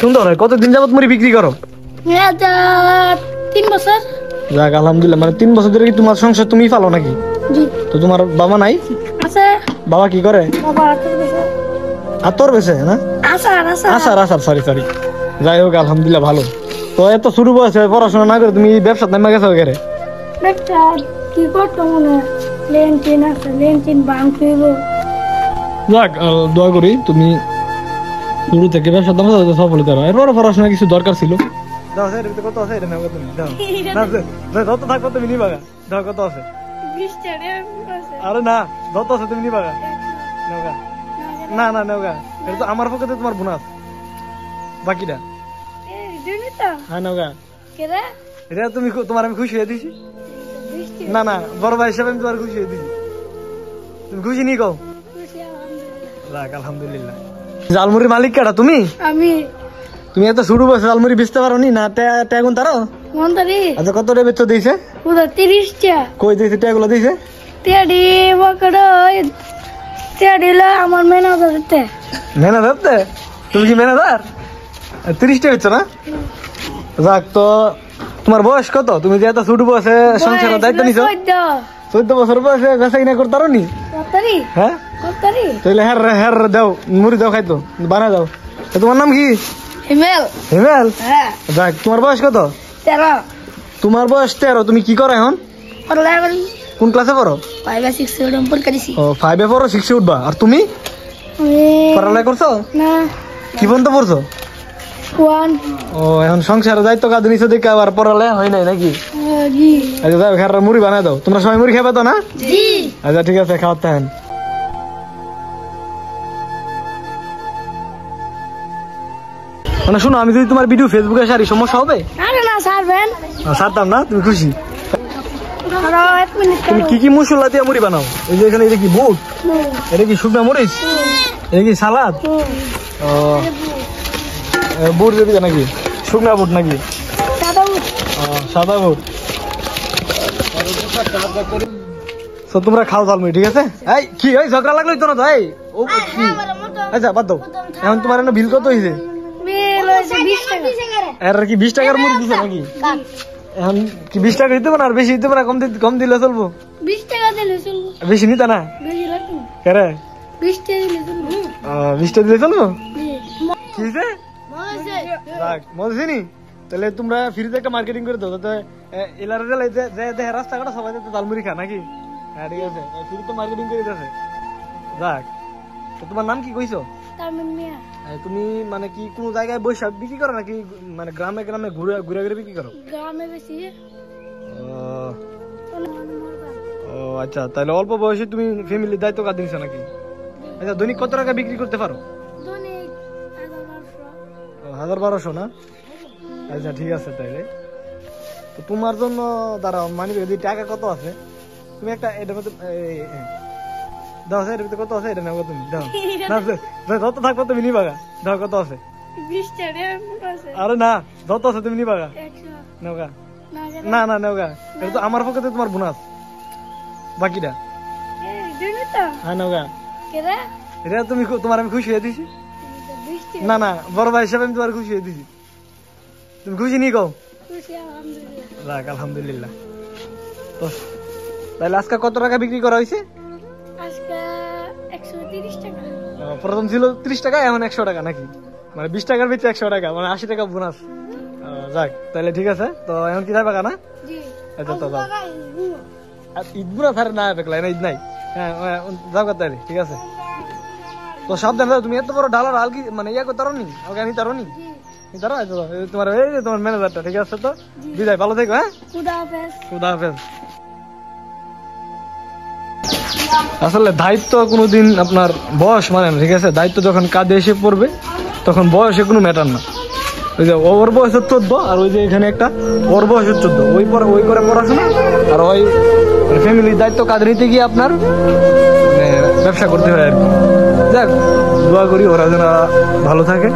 সুন্দর হয়। কতদিন যাবত মুড়ি বিক্রি করো? 3 বছর। যাক আলহামদুলিল্লাহ। মানে 3 বছর ধরে কি তোমার সংসার তুমি পালো নাকি? জি। তো তোমার বাবা নাই? আছে। বাবা কি করে? বাবা আতর বেচে। আতর বেচে না? আচার সরি। যাই হোক আলহামদুলিল্লাহ ভালো। তো এত ছোট বয়সে পড়াশোনা না করে তুমি ব্যবসা নামে গেছো কেরে? ব্যবসা কি করতো মনে লেনটিন আছে, লেনটিন বাংকিব। যাক দোয়া করি তুমি শুরু থেকে ব্যবসা দাম সফল হতে পারো। এরপরে পড়াশোনা কিছু দরকার ছিল। দাও স্যার এটা কত আছে? এটা নাও তুমি দাও। না স্যার যত থাকবে তুমি নিবা। দাও কত আছে? 20 টাকা আছে। আরে না যত আছে তুমি নিবা। নেওগা না নেওগা। এটা তো আমার পক্ষে তোমার বোনাস বাকিটা। এই দিনি তো। হ্যাঁ নেওগা। কেরে? এটা তুমি তোমার আমি খুশি হয়ে দিছি। না বড় ভাই হিসেবে আমি তোমার খুশি হয়ে দিছি। তুমি খুশি নি কও? খুশি আলহামদুলিল্লাহ। যাক আলহামদুলিল্লাহ। জালমুড়ির মালিক কাটা তুমি? আমি। তুমি এত শুরু বয়সে জালমুড়ি বেচতে পারো নি? না ট্যাগুন তারো? মন্দারি। আচ্ছা কত রে বেচতে দিয়েছে? পুরো 30 টাকা। কই দিয়েছে ট্যাগুলো দিয়েছে? তেডি বকড় তেডিলা আমার ম্যানেজারতে। ম্যানেজারতে? তুমি কি ম্যানেজার? 30 টাকা বেচছো না? যাক তো তোমার বয়স কত? তুমি যে এত ছোট বয়সে সংসারের দায়িত্ব নিছো? 14 বছর বয়সে বেচা কিনা করতে পারো নি? কতরি? হ্যাঁ কতরি? তাহলে হ্যার দাও মুড়ি দাও খাইতো বানা দাও। তোমার নাম কি? হিমেল। হিমেল? হ্যাঁ। যাক তোমার বয়স কত? 13। তোমার বয়স 13। তুমি কি করো এখন? পড়ালেখা করি। কোন ক্লাসে পড়ো? 5 বা 6 এ উঠম পড়কাইছি। ও 5 এ পড়ো 6 এ উঠবা। আর তুমি পড়ালেখা করছো? না। কি পর্যন্ত পড়ছো? 1। ও এখন সংসারের দায়িত্ব কাজ নিছো দেখে আবার পড়ালেখা হয় নাই নাকি? জি। আচ্ছা যাও ঘরের মুড়ি বানাই দাও। তোমরা সবাই মুড়ি খাবে তো না? জি। আচ্ছা ঠিক আছে খাওয়াতে হেন। মানে শোনো আমি যদি তোমার ভিডিও ফেসবুকে সারি সমস্যা হবে? আরে না ছাড়বেন। ছাড়তাম না। তুমি খুশি? আরো 1 মিনিট। তুমি কি মশলা দিয়ে মুড়ি বানাও? এই যে এখানে এটা কি বুট? এটা কি শুকনা মরিচ? এটা কি সালাদ? ও বুট দিবি নাকি? শুকনা বুট নাকি? সাদা বুট। সাদা বুট। তো তোমরা খাও জালমুড়ি ঠিক আছে? এই কি ওই ঝগড়া লাগলোই তো না তো? এই ও কি? আচ্ছা বাদ দাও। এখন তোমার এনে বিল কত হয়েছে? বিল হইছে 20 টাকা। আর কি 20 টাকার মুড়ি দিছে নাকি? এখন কি 20 টাকা দিতে না? আর বেশি দিতে না? কম দিলে চলবো? 20 টাকা দিলে চলবো। বেশি নিতে না? বেশি লাগবে। কেরে? 20 টাকা দিলে চলবো। 20 টাকা দিলে চলবো? জি। কি হয়েছে? যাক মজেনি। তাহলে তোমরা ফ্রিতে একটা মার্কেটিং করে দাও যাতে এলারে গেলে যে রাস্তাঘাটে সবাই যাতে জালমুড়ি খা নাকি? হ্যাঁ ঠিক আছে ফ্রিতে মার্কেটিং করে দিতেছে। যাক তো তোমার নাম কি কইছো? তারমিন মিয়া। তুমি মানে কি কোন জায়গায় বসে বিক্রি করো নাকি মানে গ্রামে ঘুরে বিক্রি করো? গ্রামে বেশি। ও আচ্ছা তাহলে অল্প বয়সে তুমি ফ্যামিলির দায়িত্ব কাজ দিছো নাকি? আচ্ছা দৈনিক কত টাকা বিক্রি করতে পারো? দৈনিক 1200 না? আচ্ছা ঠিক আছে তাইলে তো তোমার জন্য দাঁড়াও মানে যদি টাকা কত আছে তুমি একটা এটার মধ্যে দাও স্যার এটার কত আছে এটা নেবো তুমি দাও না যত থাকবো তুমি নিবা দাও কত আছে? 20 টাকা আছে। আরে না যত আছে তুমি নিবা 100 নেওগা। না না নেওগা। এটা তো আমার পক্ষে তোমার বোনাস বাকিটা। এই দিনি তো। হ্যাঁ নেওগা। কেরে? এটা তুমি তোমার আমি খুশি হয়ে দিছি। 20 টাকা। না বড় ভাই হিসাবে আমি তোমার খুশি হয়ে দিছি। তুমি খুশি নি কও? খুশি আলহামদুলিল্লাহ। যাক আলহামদুলিল্লাহ। তো তাহলে আজকে কত টাকা বিক্রি করা হয়েছে? আজকে 130 টাকা। প্রথম ছিল 30 টাকা এখন 100 টাকা নাকি? মানে 20 টাকার ভিতরে 100 টাকা মানে 80 টাকা বোনাস। যাক তাহলে ঠিক আছে তো এখন কি যাবে না? জি। আচ্ছা তো যাও। আর ঈদ বোনাস আর না বেকলাই না ঈদ নাই। হ্যাঁ যাও তাহলে ঠিক আছে তো সাবধান দাও। তুমি এত বড় ডালার আলকি মানে ইয়া করতে পারো নি? আমাকে আনি তারো নি? তারো তোমার এই যে তোমার ম্যানেজারটা ঠিক আছে তো বিদায় ভালো থেকো। হ্যাঁ খুদা হাফেজ। খুদা হাফেজ। আসলে দায়িত্ব কোনোদিন আপনার বয়স মানে না ঠিক আছে? দায়িত্ব যখন কাঁধে এসে পড়বে তখন বয়সে কোনো ম্যাটার না। ওই যে ওর বয়স 14 আর ওই যে এখানে একটা ওর বয়স 14 ওই করে পড়াশোনা আর ওই ফ্যামিলির দায়িত্ব কাঁধে নিতে গিয়ে আপনার ব্যবসা করতে হয় আর কি। যাক দোয়া করি ওরা যেন ভালো থাকে।